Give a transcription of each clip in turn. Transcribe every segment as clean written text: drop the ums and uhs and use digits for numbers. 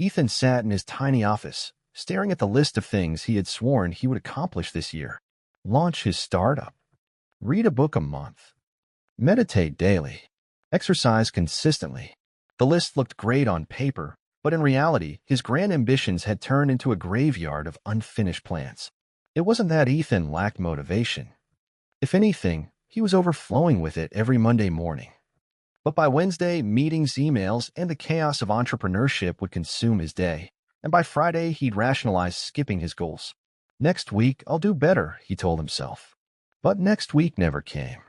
Ethan sat in his tiny office, staring at the list of things he had sworn he would accomplish this year. Launch his startup. Read a book a month. Meditate daily. Exercise consistently. The list looked great on paper, but in reality, his grand ambitions had turned into a graveyard of unfinished plans. It wasn't that Ethan lacked motivation. If anything, he was overflowing with it every Monday morning. But by Wednesday, meetings, emails, and the chaos of entrepreneurship would consume his day, and by Friday, he'd rationalize skipping his goals. Next week, I'll do better, he told himself. But next week never came.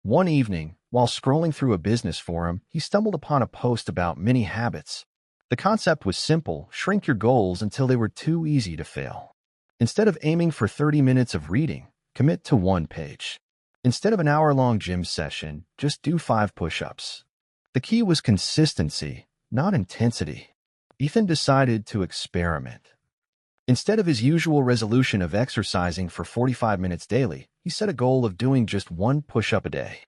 One evening, while scrolling through a business forum, he stumbled upon a post about mini habits. The concept was simple: shrink your goals until they were too easy to fail. Instead of aiming for 30 minutes of reading, commit to one page. Instead of an hour-long gym session, just do 5 push-ups. The key was consistency, not intensity. Ethan decided to experiment. Instead of his usual resolution of exercising for 45 minutes daily, he set a goal of doing just 1 push-up a day.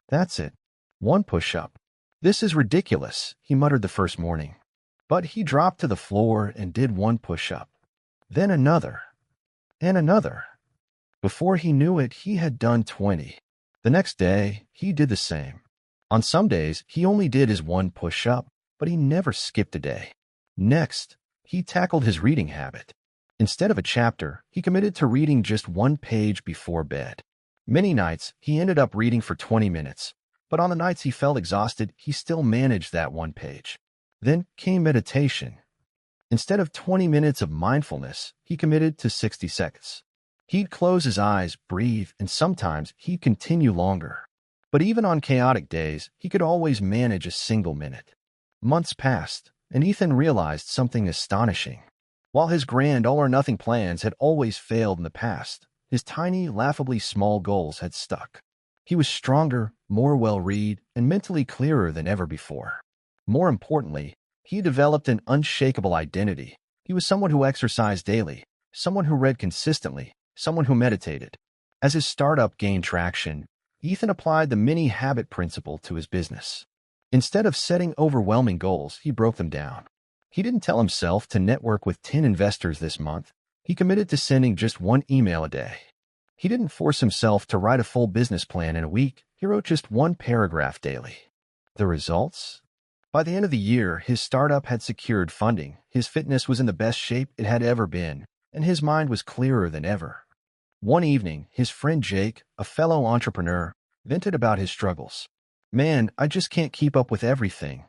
That's it. 1 push-up. This is ridiculous, he muttered the first morning. But he dropped to the floor and did 1 push-up. Then another. And another. Before he knew it, he had done 20. The next day, he did the same. On some days, he only did his 1 push-up, but he never skipped a day. Next, he tackled his reading habit. Instead of a chapter, he committed to reading just 1 page before bed. Many nights, he ended up reading for 20 minutes, but on the nights he felt exhausted, he still managed that 1 page. Then came meditation. Instead of 20 minutes of mindfulness, he committed to 60 seconds. He'd close his eyes, breathe, and sometimes he'd continue longer. But even on chaotic days, he could always manage a single minute. Months passed, and Ethan realized something astonishing. While his grand all-or-nothing plans had always failed in the past, his tiny, laughably small goals had stuck. He was stronger, more well-read, and mentally clearer than ever before. More importantly, he developed an unshakable identity. He was someone who exercised daily, someone who read consistently, someone who meditated. As his startup gained traction, Ethan applied the mini-habit principle to his business. Instead of setting overwhelming goals, he broke them down. He didn't tell himself to network with 10 investors this month. He committed to sending just 1 email a day. He didn't force himself to write a full business plan in a week. He wrote just 1 paragraph daily. The results? By the end of the year, his startup had secured funding, his fitness was in the best shape it had ever been, and his mind was clearer than ever. One evening, his friend Jake, a fellow entrepreneur, vented about his struggles. "Man, I just can't keep up with everything.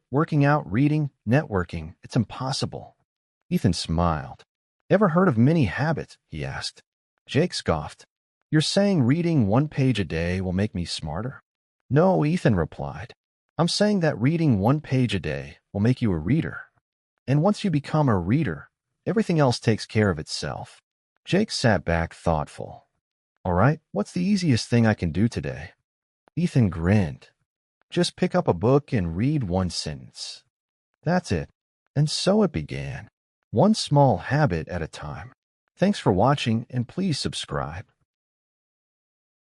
Working out, reading, networking. It's impossible." Ethan smiled. "Ever heard of mini habits?" he asked. Jake scoffed. "You're saying reading 1 page a day will make me smarter?" "No," Ethan replied. "I'm saying that reading 1 page a day will make you a reader. And once you become a reader, everything else takes care of itself." Jake sat back thoughtful. "All right, what's the easiest thing I can do today?" Ethan grinned. "Just pick up a book and read 1 sentence. That's it." And so it began. 1 small habit at a time. Thanks for watching, and please subscribe.